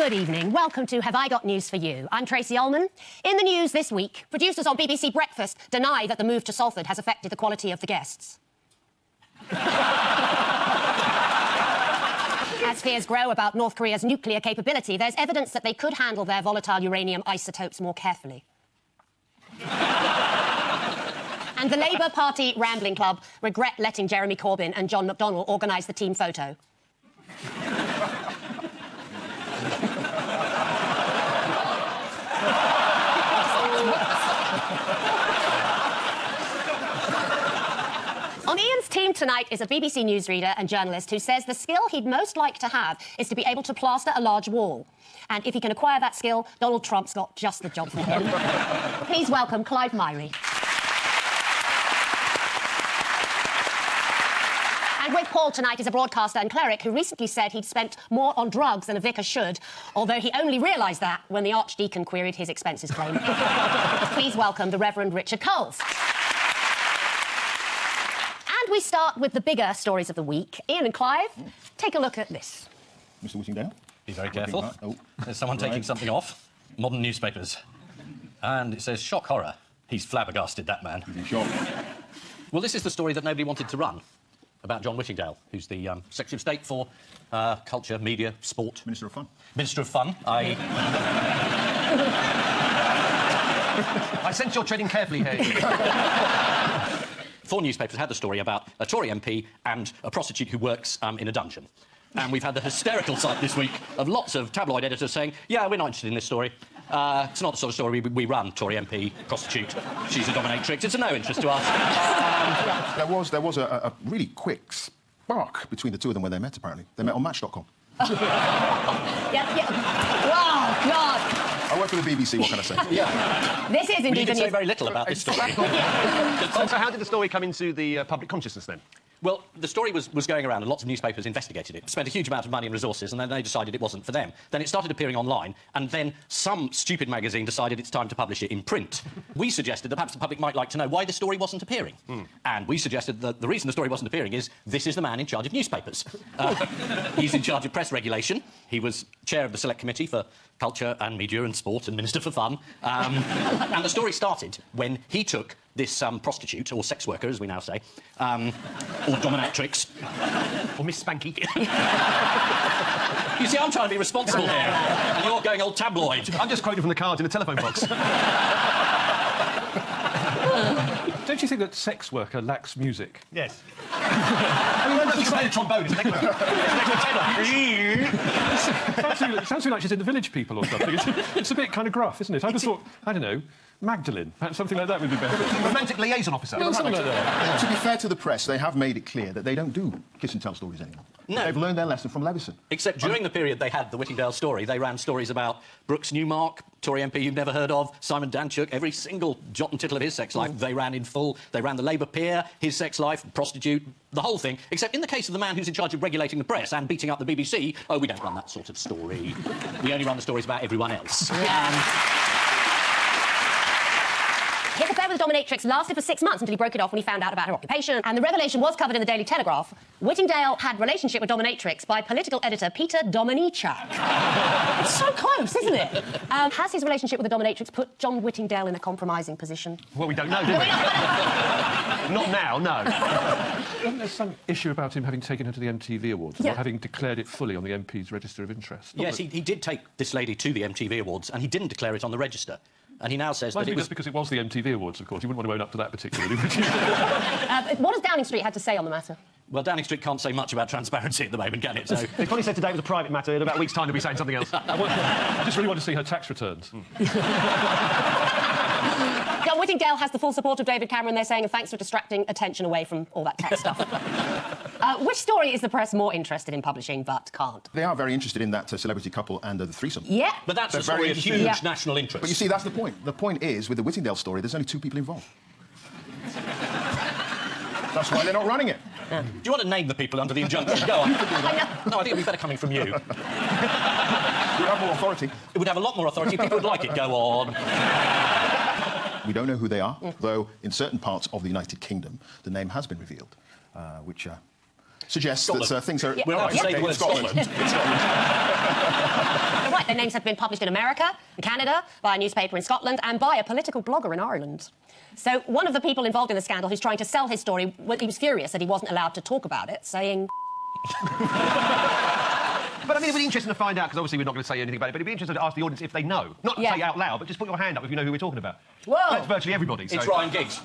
Good evening. Welcome to Have I Got News for You? I'm Tracy Ullman. In the news this week, producers on BBC Breakfast deny that the move to Salford has affected the quality of the guests. As fears grow about North Korea's nuclear capability, there's evidence that they could handle their volatile uranium isotopes more carefully. And the Labour Party Rambling Club regret letting Jeremy Corbyn and John McDonnell organise the team photo. On Ian's team tonight is a BBC newsreader and journalist who says the skill he'd most like to have is to be able to plaster a large wall. And if he can acquire that skill, Donald Trump's got just the job for him. Please welcome Clive Myrie. And with Paul tonight is a broadcaster and cleric who recently said he'd spent more on drugs than a vicar should, although he only realised that when the Archdeacon queried his expenses claim. Please welcome the Reverend Richard Coles. And we start with the bigger stories of the week. Ian and Clive, take a look at this. Mr. Whittingdale? Be very careful. Oh. There's someone taking something off. Modern newspapers. And it says, shock horror. He's flabbergasted, that man. He's in shock. Well, this is the story that nobody wanted to run, about John Whittingdale, who's the Secretary of State for Culture, Media, Sport. Minister of Fun. Minister of Fun. I sense you're treading carefully here. 4 newspapers had the story about a Tory MP and a prostitute who works in a dungeon. And we've had the hysterical sight this week of lots of tabloid editors saying, yeah, we're not interested in this story. It's not the sort of story we run, Tory MP, prostitute, she's a dominatrix. It's of no interest to us. There was a really quick spark between the two of them when they met, apparently. They met on Match.com. Yeah. Oh, God. I work for the BBC, what can I say? Yeah. This is indeed you can the news. say very little about this story. So how did the story come into the public consciousness, then? Well, the story was going around and lots of newspapers investigated it, spent a huge amount of money and resources, and then they decided it wasn't for them. Then it started appearing online, and then some stupid magazine decided it's time to publish it in print. We suggested that perhaps the public might like to know why the story wasn't appearing. And we suggested that the reason the story wasn't appearing is this is the man in charge of newspapers. He's in charge of press regulation. He was chair of the Select Committee for Culture and Media and Sport and Minister for Fun. And the story started when he took this prostitute, or sex worker, as we now say, or dominatrix. Or Miss Spanky. You see, I'm trying to be responsible here, and you're going old tabloid. I'm just quoting from the cards in the telephone box. Don't you think that sex worker lacks music? Yes. I mean, that's just playing a trombone, isn't it? It sounds like she's in the Village People or something. It's a bit kind of gruff, isn't it? I just thought, I don't know, Magdalene. Perhaps something like that would be better. Romantic liaison officer. Yeah, something like that. To be fair to the press, they have made it clear that they don't do kiss and tell stories anymore. No. They've learned their lesson from Levison. Except during the period they had the Whittingdale story, they ran stories about Brooks Newmark, Tory MP you've never heard of, Simon Danchuk, every single jot and tittle of his sex life, they ran in full. They ran the Labour peer, his sex life, prostitute, the whole thing. Except in the case of the man who's in charge of regulating the press and beating up the BBC, oh, we don't run that sort of story. We only run the stories about everyone else. His affair with the dominatrix lasted for 6 months until he broke it off when he found out about her occupation. And the revelation was covered in the Daily Telegraph. Whittingdale had a relationship with dominatrix by political editor Peter Dominichak. It's so close, isn't it? Has his relationship with the dominatrix put John Whittingdale in a compromising position? Well, we don't know, do we? Not now, no. Wasn't there some issue about him having taken her to the MTV Awards, not having declared it fully on the MP's register of interest? Yes, he did take this lady to the MTV Awards, and he didn't declare it on the register. And he now says that it was... just because it was the MTV Awards, of course. You wouldn't want to own up to that particularly, would you? What has Downing Street had to say on the matter? Well, Downing Street can't say much about transparency at the moment, can it? So They probably said today it was a private matter. In about a week's time, they'll be saying something else. I just really want to see her tax returns. John Whittingdale has the full support of David Cameron, they're saying, and thanks for distracting attention away from all that tax stuff. Which story is the press more interested in publishing but can't? They are very interested in that celebrity couple and the threesome. Yeah. But that's They're a story very of interested. huge national interest. But you see, that's the point. The point is, with the Whittingdale story, there's only 2 people involved. That's why they're not running it. Do you want to name the people under the injunction? Go on. No, I think it'd be better coming from you. You have more authority. It would have a lot more authority. People would like it. Go on. We don't know who they are, though in certain parts of the United Kingdom the name has been revealed, which suggests that things are... We're allowed to say the word Scotland. Right, their names have been published in America, in Canada, by a newspaper in Scotland, and by a political blogger in Ireland. So one of the people involved in the scandal who's trying to sell his story, he was furious that he wasn't allowed to talk about it, saying... But I mean, it would be interesting to find out, because obviously we're not going to say anything about it, but it'd be interesting to ask the audience if they know. Not to say out loud, but just put your hand up if you know who we're talking about. Whoa! That's virtually everybody. So. It's Ryan Giggs.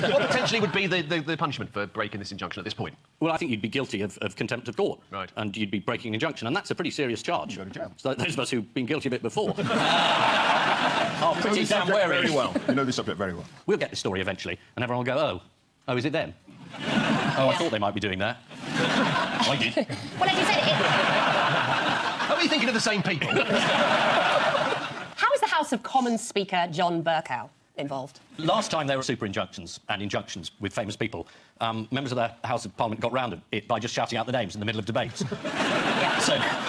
What potentially would be the punishment for breaking this injunction at this point? Well, I think you'd be guilty of contempt of court. Right. And you'd be breaking an injunction, and that's a pretty serious charge. You go to jail. So those of us who've been guilty of it before are pretty damn wary. Very well. You know this subject very well. We'll get this story eventually, and everyone will go, oh, is it them? Oh, I thought they might be doing that. I did. Well, as you said, Are we thinking of the same people? how is the House of Commons Speaker John Bercow involved? Last time there were super injunctions and injunctions with famous people, members of the House of Parliament got round it by just shouting out the names in the middle of debates. So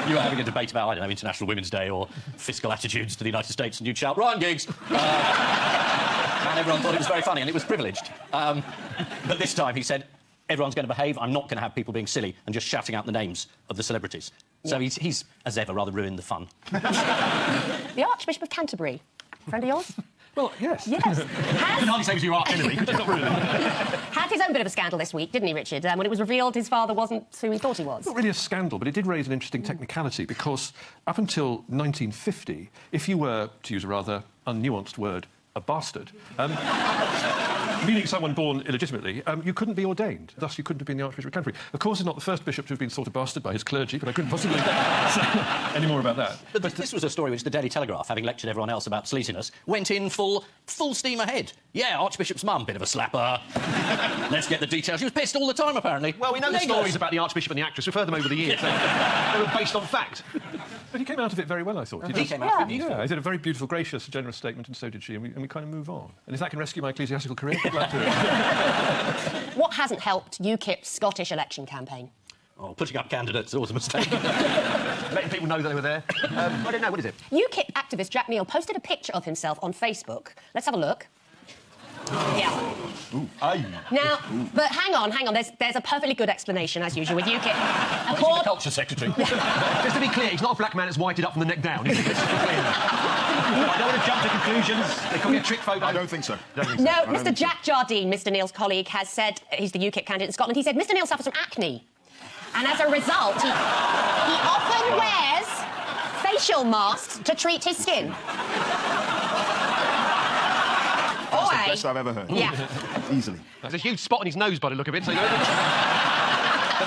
you were having a debate about, I don't know, International Women's Day or fiscal attitudes to the United States, and you'd shout, Ryan Giggs! And everyone thought it was very funny, and it was privileged. But this time he said, everyone's going to behave, I'm not going to have people being silly and just shouting out the names of the celebrities. So he's, as ever, rather ruined the fun. The Archbishop of Canterbury. Friend of yours? Well, yes. Yes. You can hardly say he was your arch enemy, could you? Not really. Had his own bit of a scandal this week, didn't he, Richard? When it was revealed his father wasn't who he thought he was. Not really a scandal, but it did raise an interesting technicality because up until 1950, if you were, to use a rather unnuanced word, a bastard, meaning someone born illegitimately, you couldn't be ordained. Thus, you couldn't have been the Archbishop of Canterbury. Of course, he's not the first bishop to have been thought a bastard by his clergy, but I couldn't possibly say any more about that. But this was a story which the Daily Telegraph, having lectured everyone else about sleaziness, went in full steam ahead. Yeah, Archbishop's mum, bit of a slapper. Let's get the details. She was pissed all the time, apparently. Well, we know the stories about the Archbishop and the actress. We've heard them over the years. They were based on fact. But he came out of it very well, I thought. He came out of it beautifully. Yeah, he did a very beautiful, gracious, generous statement, and so did she, and we kind of move on. And if that can rescue my ecclesiastical career, I'd love to. What hasn't helped UKIP's Scottish election campaign? Oh, putting up candidates is always a mistake. Letting people know that they were there. I don't know, what is it? UKIP activist Jack Neal posted a picture of himself on Facebook. Let's have a look. Yeah. Now, but hang on. There's a perfectly good explanation, as usual, with UKIP. The Culture Secretary. Just to be clear, he's not a black man that's whited up from the neck down. I don't want to jump to conclusions. They call me a trick photo. I don't think so. No, Mr. Jack Jardine, Mr. Neal's colleague, has said, he's the UKIP candidate in Scotland, he said Mr. Neal suffers from acne. And as a result, he often wears facial masks to treat his skin. That's the best I've ever heard. Yeah. Easily. There's a huge spot on his nose by the look of it, so there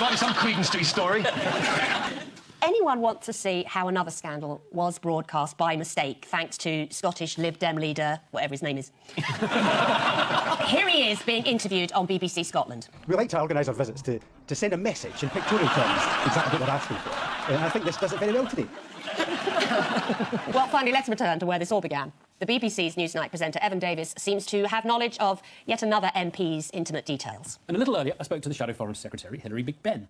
might be some credence to his story. Anyone want to see how another scandal was broadcast by mistake thanks to Scottish Lib Dem leader, whatever his name is? Here he is being interviewed on BBC Scotland. We like to organise our visits to send a message in pictorial terms, exactly what they're asking for. And I think this does it very well today. Well, finally, let's return to where this all began. The BBC's Newsnight presenter Evan Davis seems to have knowledge of yet another MP's intimate details. And a little earlier, I spoke to the Shadow Foreign Secretary, Hilary Big Ben.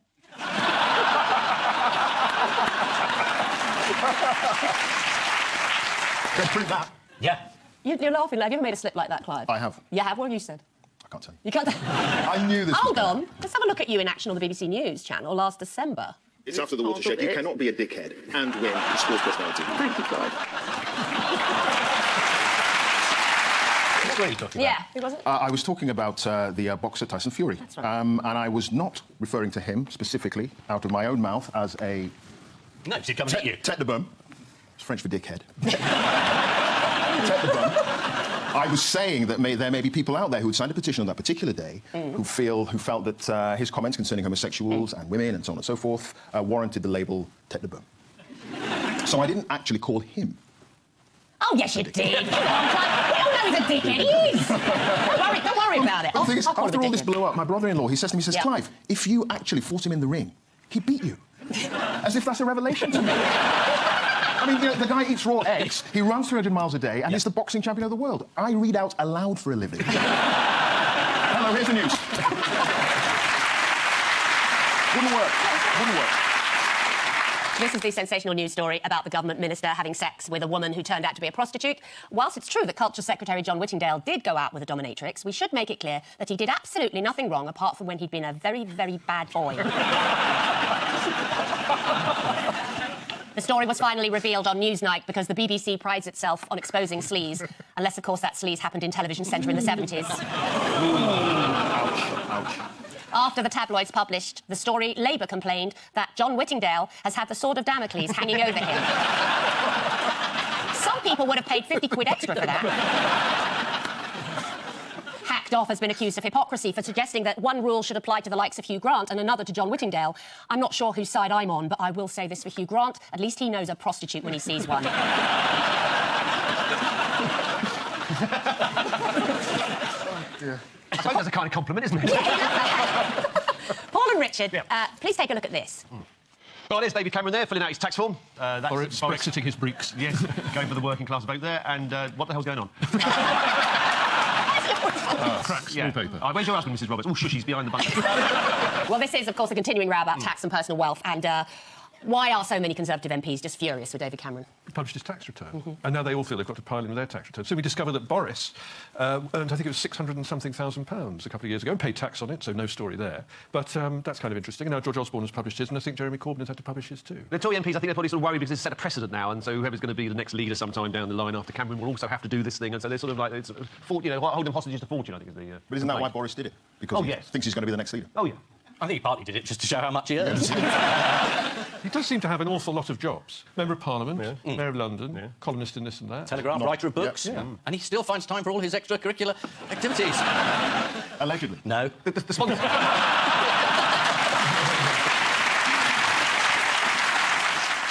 Go print that. Yeah. You're laughing. Have you ever made a slip like that, Clive? I have. You have? What have you said? I can't tell you. You can't... I knew this. Hold on. Let's have a look at you in action on the BBC News channel last December. It's after the watershed. You cannot be a dickhead and win the sports personality. Thank you, Clive. What were you talking about? Yeah, who was it? I was talking about the boxer Tyson Fury. That's right. And I was not referring to him specifically out of my own mouth as a... No, she'd come and hit you. Tête de bum. It's French for dickhead. Tête de bum. I was saying that there may be people out there who had signed a petition on that particular day who felt that his comments concerning homosexuals and women and so on and so forth warranted the label tête de bum. So I didn't actually call him. Oh, yes, you did. Come on, Clive. We all know he's a dickhead. He is. Don't worry about it. But the thing is, I'll call him after a all this dickhead. blew up, my brother-in-law, he says to me, Yeah. Clive, if you actually fought him in the ring, he'd beat you. As if that's a revelation to me. I mean, the guy eats raw eggs, he runs 300 miles a day, and he's the boxing champion of the world. I read out aloud for a living. Hello, here's the news. Wouldn't work. This is the sensational news story about the government minister having sex with a woman who turned out to be a prostitute. Whilst it's true that Culture Secretary John Whittingdale did go out with a dominatrix, we should make it clear that he did absolutely nothing wrong apart from when he'd been a very, very bad boy. The story was finally revealed on Newsnight because the BBC prides itself on exposing sleaze, unless, of course, that sleaze happened in Television Centre in the 70s. Ouch. After the tabloids published the story, Labour complained that John Whittingdale has had the sword of Damocles hanging over him. Some people would have paid 50 quid extra for that. Hacked Off has been accused of hypocrisy for suggesting that one rule should apply to the likes of Hugh Grant and another to John Whittingdale. I'm not sure whose side I'm on, but I will say this for Hugh Grant. At least he knows a prostitute when he sees one. Oh, dear. I suppose that's a kind of compliment, isn't it? Paul and Richard, please take a look at this. Well, there's David Cameron there, filling out his tax form. That's Boris Brexiting his breeks. Yes, going for the working class vote there. And what the hell's going on? Cracks, Yeah. wallpaper. Where's your husband, Mrs Roberts? Oh, shush, he's behind the bunker. Well, this is, of course, a continuing row about tax and personal wealth, and why are so many Conservative MPs just furious with David Cameron? He published his tax return. And now they all feel they've got to pile in their tax return. So we discovered that Boris earned, I think it was 600 and something thousand pounds a couple of years ago, and paid tax on it, so no story there. But that's kind of interesting. And now George Osborne has published his, and I think Jeremy Corbyn has had to publish his too. The Tory MPs, I think they're probably sort of worried because it's set a precedent now, and so whoever's going to be the next leader sometime down the line after Cameron will also have to do this thing, and so they're sort of like, hold them hostages to fortune, I think is the... But isn't that why Boris did it? Because he thinks he's going to be the next leader. Oh, yeah. I think he partly did it just to show how much he earns. He does seem to have an awful lot of jobs. Member of Parliament, Mayor of London, columnist in this and that. Telegraph, writer of books. Yeah. And he still finds time for all his extracurricular activities. Allegedly. No. The sponsor...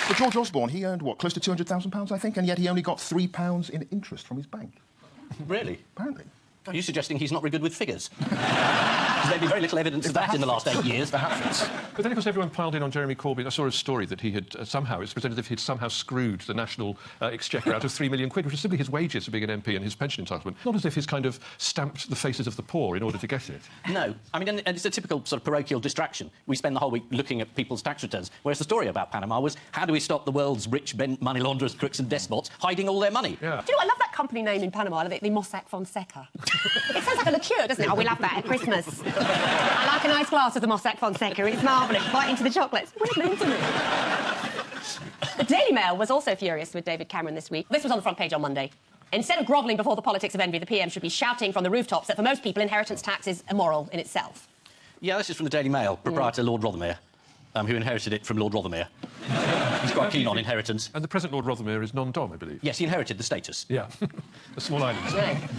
But George Osborne, he earned, what, close to £200,000, I think, and yet he only got £3 in interest from his bank. Really? Apparently. Are you suggesting he's not very good with figures? Because there'd be very little evidence of that in the last 8 years. Perhaps. But then, of course, everyone piled in on Jeremy Corbyn. I saw a story that he had somehow, it's presented as if he'd somehow screwed the national exchequer out of £3 million, which was simply his wages for being an MP and his pension entitlement. Not as if he's kind of stamped the faces of the poor in order to get it. No. I mean, and it's a typical sort of parochial distraction. We spend the whole week looking at people's tax returns, whereas the story about Panama was, how do we stop the world's rich money launderers, crooks and despots hiding all their money? Yeah. Do you know what? I love that company name in Panama, the Mossack Fonseca. It sounds like a liqueur, doesn't it? Oh, we love that at Christmas. I like a nice glass of the Mossack Fonseca. It's marvellous. Bite into the chocolates. What it meant to me. The Daily Mail was also furious with David Cameron this week. This was on the front page on Monday. Instead of grovelling before the politics of envy, the PM should be shouting from the rooftops that for most people, inheritance tax is immoral in itself. Yeah, this is from the Daily Mail, proprietor Lord Rothermere, who inherited it from Lord Rothermere. He's quite keen on inheritance. And the present Lord Rothermere is non-dom, I believe. Yes, he inherited the status. Yeah. A small island.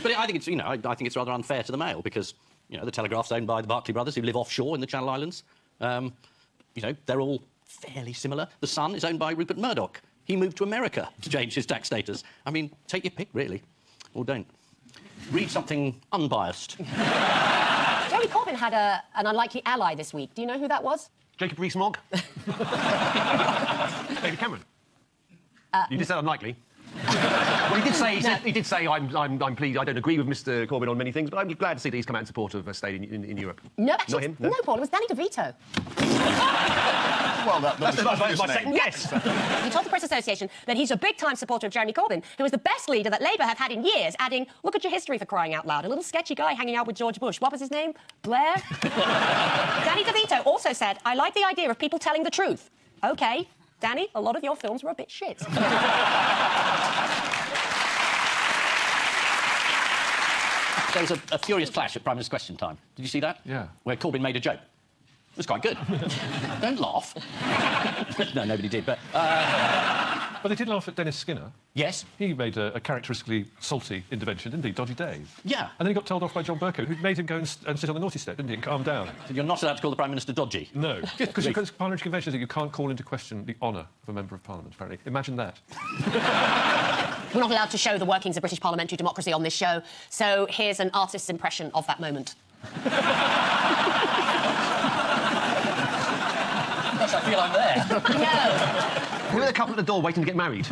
But I think it's, I think it's rather unfair to the Mail because, the Telegraph's owned by the Barclay brothers who live offshore in the Channel Islands. They're all fairly similar. The Sun is owned by Rupert Murdoch. He moved to America to change his tax status. I mean, take your pick, really. Or don't. Read something unbiased. Jeremy Corbyn had an unlikely ally this week. Do you know who that was? Jacob Rees-Mogg? David Cameron? You did say unlikely. Well, he did say I'm pleased. I don't agree with Mr. Corbyn on many things, but I'm glad to see that he's come out in support of staying in Europe. No, actually, not him. No, Paul, it was Danny DeVito. Well, that's my second guess. He told the Press Association that he's a big-time supporter of Jeremy Corbyn, who is the best leader that Labour have had in years, adding, look at your history for crying out loud. A little sketchy guy hanging out with George Bush. What was his name? Blair? Danny DeVito also said, I like the idea of people telling the truth. OK, Danny, a lot of your films were a bit shit. There was a furious clash at Prime Minister's Question Time. Did you see that? Yeah. Where Corbyn made a joke. It was quite good. Don't laugh. No, nobody did, but... But they did laugh at Dennis Skinner. Yes. He made a characteristically salty intervention, didn't he? Dodgy Dave. Yeah. And then he got told off by John Bercow, who made him go and sit on the naughty step, didn't he, and calm down. So you're not allowed to call the Prime Minister dodgy? No. Because parliamentary convention is that you can't call into question the honour of a member of Parliament, apparently. Imagine that. We're not allowed to show the workings of British parliamentary democracy on this show, so here's an artist's impression of that moment. Gosh, I feel I'm there. No. Who are the couple at the door waiting to get married?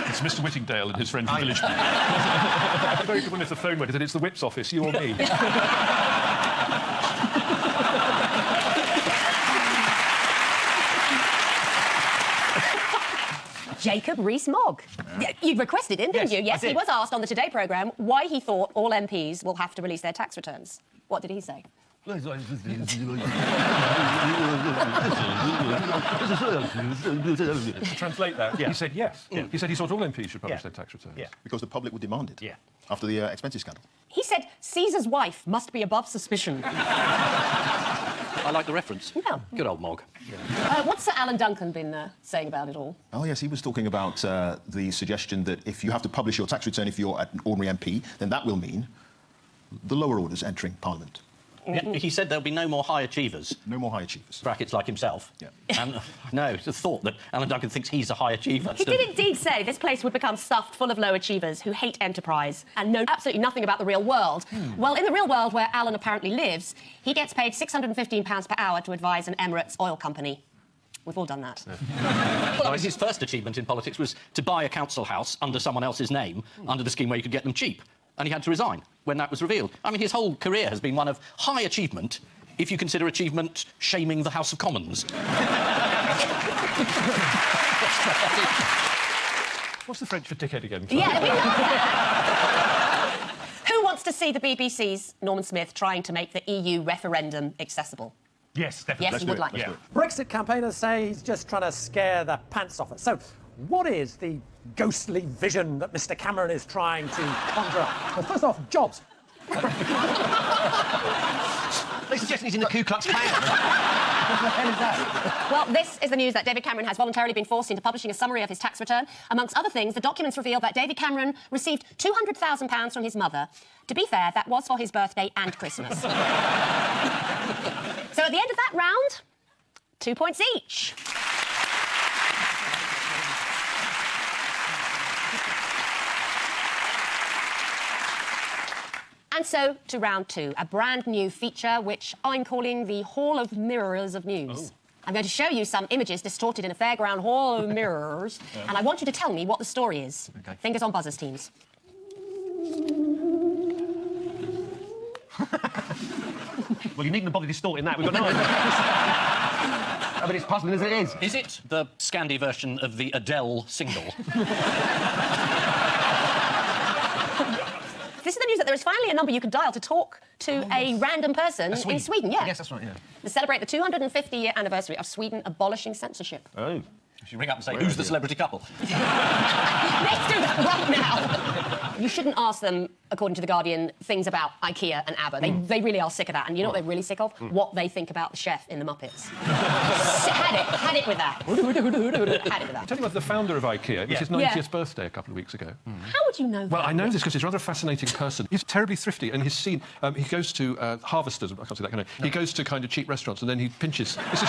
It's Mr. Whittingdale and his friend from Village. A very good one if the phone went, and it's the whip's office, you or me. Jacob Rees-Mogg. You requested him, didn't Yes, you? Yes, I did. he was asked on the Today programme why he thought all MPs will have to release their tax returns. What did he say? To translate that, he said yes. Yeah. He said he thought all MPs should publish Yeah. their tax returns. Yeah. Because the public would demand it. Yeah. After the expenses scandal. He said Caesar's wife must be above suspicion. I like the reference. Yeah. Good old Mog. What's Sir Alan Duncan been saying about it all? Oh, yes, he was talking about the suggestion that if you have to publish your tax return if you're an ordinary MP, then that will mean the lower orders entering Parliament. Yeah, he said there'll be no more high achievers. No more high achievers. Brackets like himself. Yeah. And no, it's the thought that Alan Duncan thinks he's a high achiever. He did indeed say this place would become stuffed full of low achievers who hate enterprise and know absolutely nothing about the real world. Well, in the real world where Alan apparently lives, he gets paid £615 per hour to advise an Emirates oil company. We've all done that. Well, his first achievement in politics was to buy a council house under someone else's name, under the scheme where you could get them cheap. And he had to resign when that was revealed. I mean, his whole career has been one of high achievement, if you consider achievement shaming the House of Commons. What's the French for dickhead again? Yeah, we know that. Who wants to see the BBC's Norman Smith trying to make the EU referendum accessible? Yes, definitely. Yes, you would like Let's to. do it. Brexit campaigners say he's just trying to scare the pants off us. So, what is the ghostly vision that Mr. Cameron is trying to conjure up? Well, first off, jobs. They suggesting he's in the Ku Klux Klan. What the hell is that? Well, this is the news that David Cameron has voluntarily been forced into publishing a summary of his tax return. Amongst other things, the documents reveal that David Cameron received £200,000 from his mother. To be fair, that was for his birthday and Christmas. So at the end of that round, 2 points each. And so to round two, a brand new feature which I'm calling the Hall of Mirrors of News. I'm going to show you some images distorted in a fairground hall of mirrors, and I want you to tell me what the story is. Okay. Fingers on buzzers, teams. Well, you needn't bother distorting that. We've got no idea. I mean, it's puzzling as it is. Is it the Scandi version of the Adele single? This is the news that there is finally a number you can dial to talk to a random person in Sweden. Yeah. Yes, that's right, yeah. To celebrate the 250-year anniversary of Sweden abolishing censorship. Oh. You should ring up and say, who's the celebrity couple? Let's do that right now. You shouldn't ask them, according to The Guardian, things about IKEA and ABBA. They really are sick of that. And you know what they're really sick of? What they think about the chef in The Muppets. Had it with that. Had it with that. Tell you what, the founder of IKEA, it was his 90th Yeah. birthday a couple of weeks ago. How would you know that? Well, I know this because he's a rather fascinating person. He's terribly thrifty, and he's seen... he goes to harvesters, I can't say that kind of... He goes to kind of cheap restaurants, and then he pinches... This is...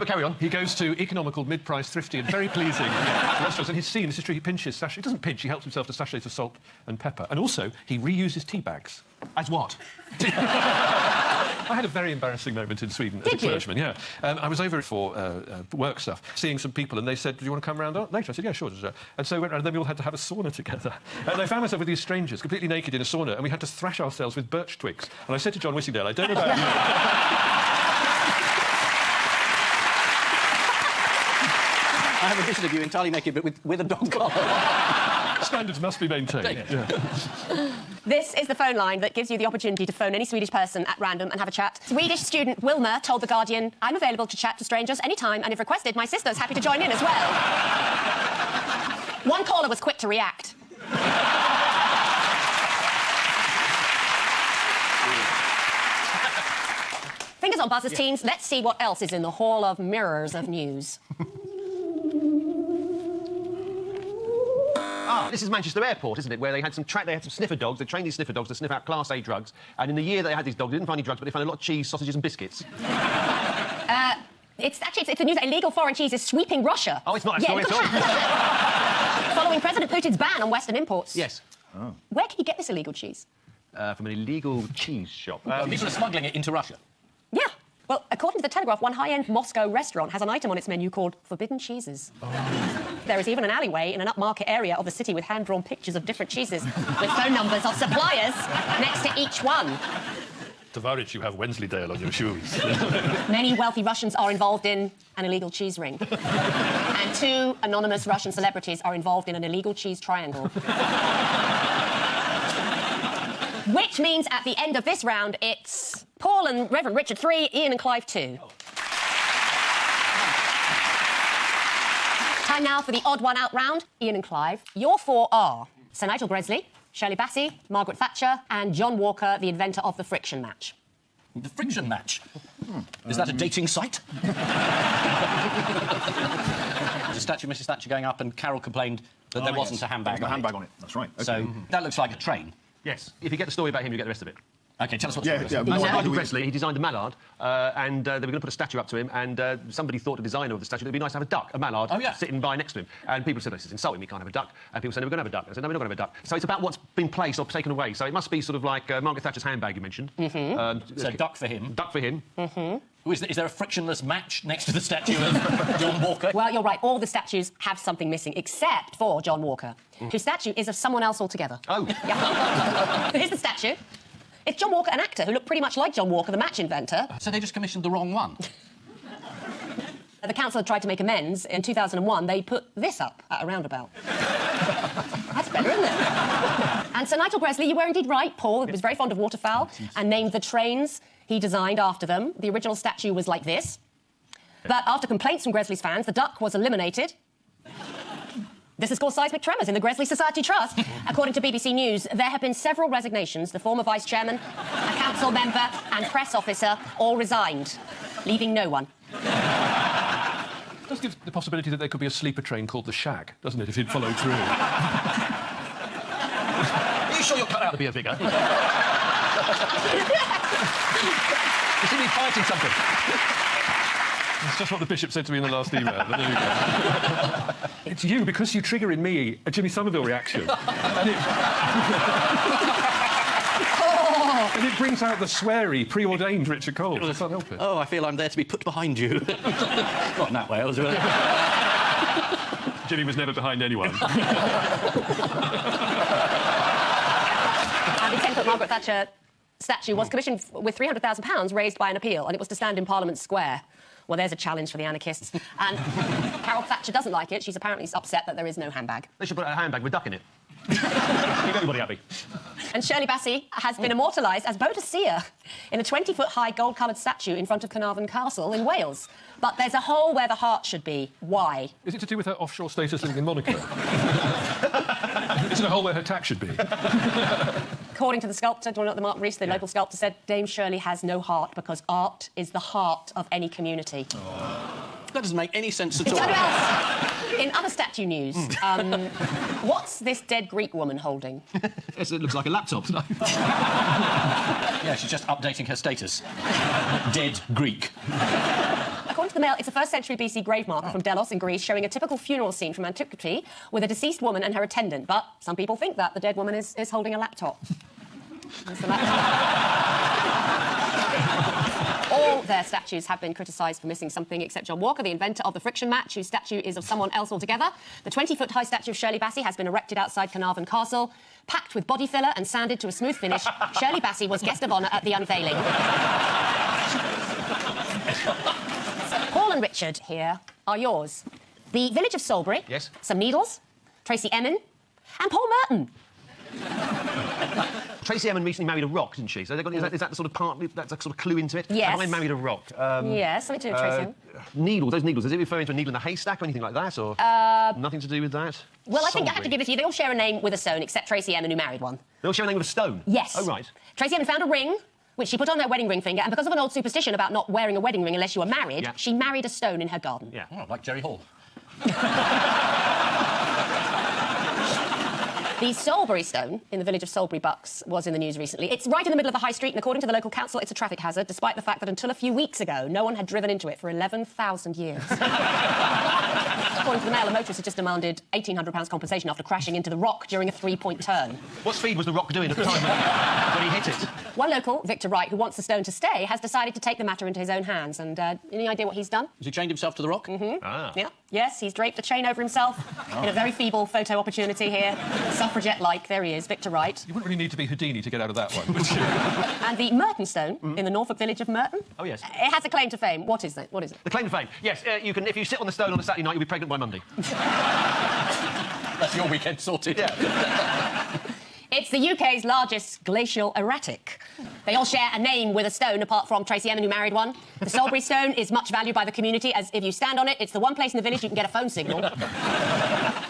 Carry on. He goes to economical, mid-priced, thrifty and very pleasing restaurants, and he's seen, this is true, he pinches sachets. He doesn't pinch, he helps himself to sachets of salt and pepper. And also, he reuses tea bags. As what? I had a very embarrassing moment in Sweden as a Did you? clergyman, yeah. I was over for work stuff, seeing some people, and they said, do you want to come round later? I said, yeah, sure. And so we went round, and then we all had to have a sauna together. And I found myself with these strangers, completely naked in a sauna, and we had to thrash ourselves with birch twigs. And I said to John Whittingdale, I don't know about you... I have a vision of you entirely naked, but with a dog collar. Standards must be maintained. Yeah. This is the phone line that gives you the opportunity to phone any Swedish person at random and have a chat. Swedish student Wilma told The Guardian, I'm available to chat to strangers anytime, and if requested, my sister's happy to join in as well. One caller was quick to react. Fingers on buzzers, teams. Let's see what else is in the Hall of Mirrors of News. This is Manchester Airport, isn't it? Where they had some sniffer dogs. They trained these sniffer dogs to sniff out Class A drugs. And in the year they had these dogs, they didn't find any drugs, but they found a lot of cheese, sausages, and biscuits. It's the news that illegal foreign cheese is sweeping Russia. Oh, it's not a story at all. Following President Putin's ban on Western imports. Yes. Where can you get this illegal cheese? From an illegal cheese shop. People are smuggling it into Russia. Yeah. Well, according to The Telegraph, one high-end Moscow restaurant has an item on its menu called Forbidden Cheeses. There is even an alleyway in an upmarket area of the city with hand-drawn pictures of different cheeses with phone numbers of suppliers next to each one. Tavares, you have Wensleydale on your shoes. Many wealthy Russians are involved in an illegal cheese ring. And 2 anonymous Russian celebrities are involved in an illegal cheese triangle. Which means at the end of this round, it's Paul and Reverend Richard 3, Ian and Clive 2. Time now for the odd one out round. Ian and Clive. Your 4 are Sir Nigel Gresley, Shirley Bassey, Margaret Thatcher, and John Walker, the inventor of the friction match. The friction match? Is that a dating site? There's a statue of Mrs Thatcher going up, and Carol complained that there wasn't a handbag There's no handbag on it. That's right. Okay. So that looks like a train. Yes. If you get the story about him, you get the rest of it. OK, tell us what's going on. Yeah. Nigel Gresley, he designed a mallard, and they were going to put a statue up to him, and somebody thought, the designer of the statue, it'd be nice to have a duck, a mallard, sitting by next to him. And people said, this is insulting, we can't have a duck. And people said, no, we're going to have a duck. I said, no, we're not going to have a duck. So it's about what's been placed or taken away. So it must be sort of like Margaret Thatcher's handbag you mentioned. So duck for him. Duck for him. Is there a frictionless match next to the statue of John Walker? Well, you're right. All the statues have something missing, except for John Walker, whose statue is of someone else altogether. Oh. Yeah. Here's the statue. It's John Walker, an actor who looked pretty much like John Walker, the match inventor. So they just commissioned the wrong one? The council had tried to make amends. In 2001, they put this up at a roundabout. That's better, isn't it? And Sir Nigel Gresley, you were indeed right. Paul was very fond of waterfowl and named the trains he designed after them. The original statue was like this. But after complaints from Gresley's fans, the duck was eliminated. This has caused seismic tremors in the Gresley Society Trust. According to BBC News, there have been several resignations. The former vice chairman, a council member and press officer all resigned, leaving no one. It does give the possibility that there could be a sleeper train called the Shag, doesn't it, if he'd followed through? Are you sure you're cut out to be a figure? You seem to be fighting something. It's just what the Bishop said to me in the last email. But there you go. It's you, because you trigger in me a Jimmy Somerville reaction. And it brings out the sweary, preordained Richard Cole. I can't help it. Oh, I feel I'm there to be put behind you. Not in that way, I was really... Jimmy was never behind anyone. And the 10-foot Margaret Thatcher statue was commissioned with £300,000 raised by an appeal, and it was to stand in Parliament Square. Well, there's a challenge for the anarchists. And Carol Thatcher doesn't like it. She's apparently upset that there is no handbag. They should put a handbag with duck in it. Keep everybody happy. And Shirley Bassey has been immortalised as Boadicea in a 20-foot-high gold-coloured statue in front of Carnarvon Castle in Wales. But there's a hole where the heart should be. Why? Is it to do with her offshore status living in Monaco? Is it a hole where her tax should be? According to the sculptor, do you want to know what the Mark Rees, the local sculptor, said? Dame Shirley has no heart because art is the heart of any community. Oh. That doesn't make any sense at In all. in other statue news, what's this dead Greek woman holding? Yes, it looks like a laptop. Yeah, she's just updating her status. Dead Greek. According to the Mail, it's a 1st century BC grave marker from Delos in Greece showing a typical funeral scene from antiquity with a deceased woman and her attendant. But some people think that the dead woman is holding a laptop. That's the laptop. All their statues have been criticised for missing something except John Walker, the inventor of the friction match, whose statue is of someone else altogether. The 20-foot-high statue of Shirley Bassey has been erected outside Carnarvon Castle. Packed with body filler and sanded to a smooth finish, Shirley Bassey was guest of honour at the unveiling. Paul and Richard here are yours. The village of Salisbury. Yes. Some needles. Tracy Emin. And Paul Merton. Tracy Emin recently married a rock, didn't she? So is that the sort of part, that's a sort of clue into it? Yes. Have I married a rock? Yes, something to do with Tracy Emin. Needles, those needles, is it referring to a needle in the haystack or anything like that, or nothing to do with that? Well, I think I have to give it to you. They all share a name with a stone, except Tracy Emin, who married one. They all share a name with a stone? Yes. Oh, right. Tracy Emin found a ring, which she put on her wedding ring finger, and because of an old superstition about not wearing a wedding ring unless you were married, she married a stone in her garden. Yeah. Oh, like Jerry Hall. The Salisbury stone in the village of Salisbury Bucks was in the news recently. It's right in the middle of the high street, and according to the local council, it's a traffic hazard, despite the fact that until a few weeks ago, no one had driven into it for 11,000 years. According to the Mail, a motorist had just demanded £1,800 compensation after crashing into the rock during a 3-point turn. What speed was the rock doing at the time when he hit it? One local, Victor Wright, who wants the stone to stay, has decided to take the matter into his own hands. And any idea what he's done? Has he chained himself to the rock? Yeah. Yes, he's draped a chain over himself in a very feeble photo opportunity here, suffering suffragette-like. There he is, Victor Wright. You wouldn't really need to be Houdini to get out of that one, would you? And the Merton Stone in the Norfolk village of Merton. Oh, yes. It has a claim to fame. What is it? What is it? The claim to fame. Yes, you can. If you sit on the stone on a Saturday night, you'll be pregnant by Monday. That's your weekend sorted. Yeah. It's the UK's largest glacial erratic. They all share a name with a stone, apart from Tracy Emin, who married one. The Salisbury Stone is much valued by the community, as if you stand on it, it's the one place in the village you can get a phone signal.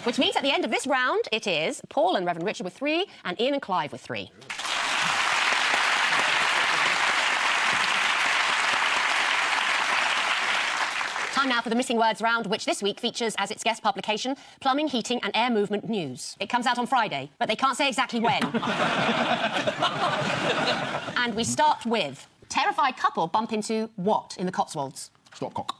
Which means at the end of this round, it is Paul and Reverend Richard with 3, and Ian and Clive with 3. Time now for the Missing Words round, which this week features as its guest publication Plumbing, Heating and Air Movement News. It comes out on Friday, but they can't say exactly when. And we start with terrified couple bump into what in the Cotswolds? Stopcock.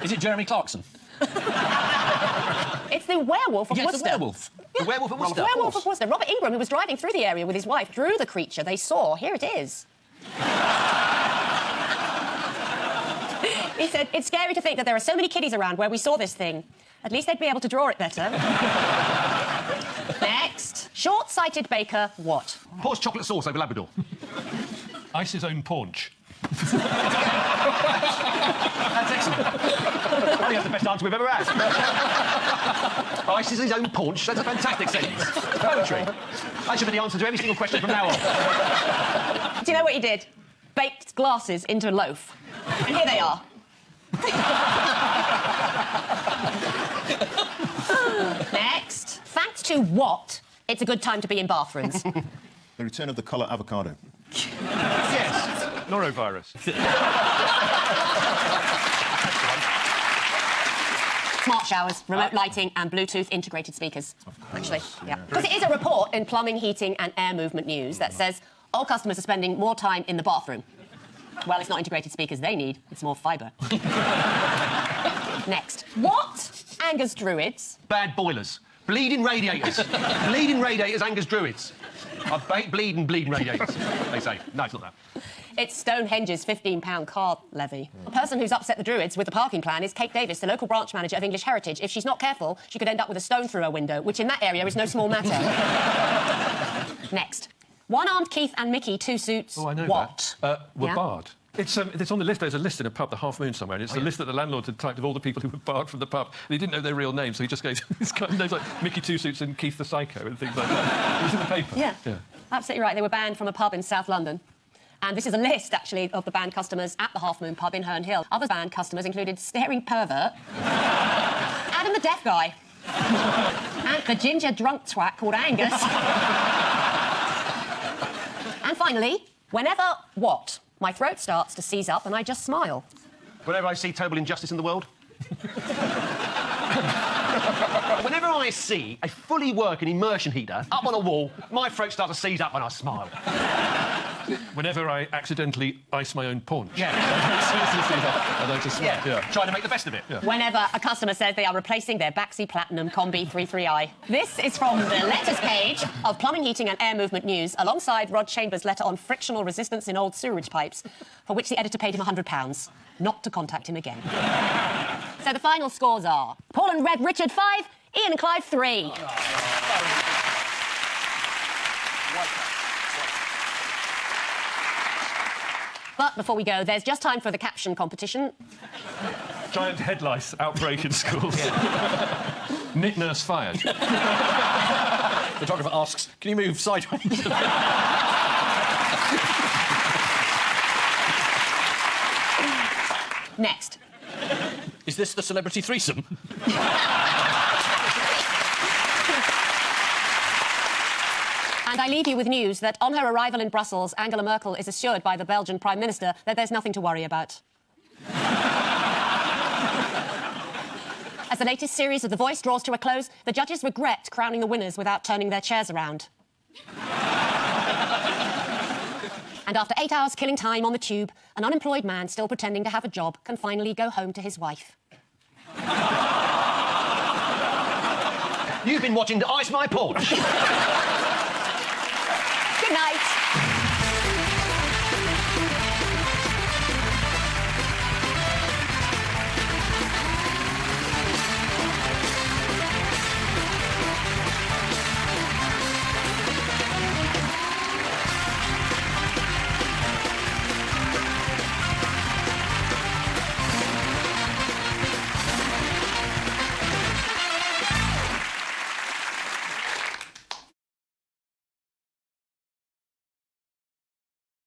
Is it Jeremy Clarkson? It's the werewolf of Yes, Worcester. the werewolf. Yeah. The werewolf of Worcester. The werewolf of Worcester. Robert Ingram, who was driving through the area with his wife, drew the creature they saw. Here it is. He said, it's scary to think that there are so many kiddies around where we saw this thing. At least they'd be able to draw it better. Next. Short-sighted baker, what? Pours chocolate sauce over Labrador. Ice his own paunch. That's excellent. I think that's the best answer we've ever had. Ice is his own paunch. That's a fantastic sentence. Poetry. That should be the answer to every single question from now on. Do you know what he did? Baked glasses into a loaf. And here they are. Next. Thanks to what, it's a good time to be in bathrooms. The return of the colour avocado. Yes. Norovirus. Smart showers, remote lighting and Bluetooth integrated speakers. Actually, yeah. Because it is a report in Plumbing, Heating and Air Movement News that says all customers are spending more time in the bathroom. Well, it's not integrated speakers they need, it's more fibre. Next. What angers druids? Bad boilers. Bleeding radiators. Bleeding radiators angers druids. I bleeding radiators, they say. No, it's not that. It's Stonehenge's £15 car levy. The person who's upset the druids with the parking plan is Kate Davis, the local branch manager of English Heritage. If she's not careful, she could end up with a stone through her window, which in that area is no small matter. Next. One-armed Keith and Mickey, 2 suits. Oh, I know what? that. Were barred. It's on the list. There's a list in a pub, the Half Moon, somewhere, and it's the list that the landlord had typed of all the people who were barred from the pub. And he didn't know their real names, so he just gave these kind of names like Mickey Two Suits and Keith the Psycho and things like that. It was in the paper. Yeah, absolutely right. They were banned from a pub in South London. And this is a list, actually, of the banned customers at the Half Moon pub in Herne Hill. Other banned customers included Staring Pervert, Adam the Deaf Guy, and the ginger drunk twat called Angus. And finally, whenever what? My throat starts to seize up and I just smile. Whenever I see terrible injustice in the world. Whenever I see a fully working immersion heater up on a wall, my throat starts to seize up and I smile. Whenever I accidentally ice my own paunch. Yeah. And I just smile. Yeah. Trying to make the best of it. Yeah. Whenever a customer says they are replacing their Baxi Platinum Combi 33i. This is from the letters page of Plumbing, Heating and Air Movement News, alongside Rod Chambers' letter on frictional resistance in old sewerage pipes, for which the editor paid him £100, not to contact him again. So the final scores are Paul and Rev Richard 5, Ian and Clive 3. But before we go, there's just time for the caption competition. Giant head lice outbreak in schools. Knit nurse fired. The photographer asks, can you move sideways? Next. Is this the celebrity threesome? And I leave you with news that on her arrival in Brussels, Angela Merkel is assured by the Belgian Prime Minister that there's nothing to worry about. As the latest series of The Voice draws to a close, the judges regret crowning the winners without turning their chairs around. And after 8 hours killing time on the tube, an unemployed man still pretending to have a job can finally go home to his wife. You've been watching the Ice My Paunch. Good night.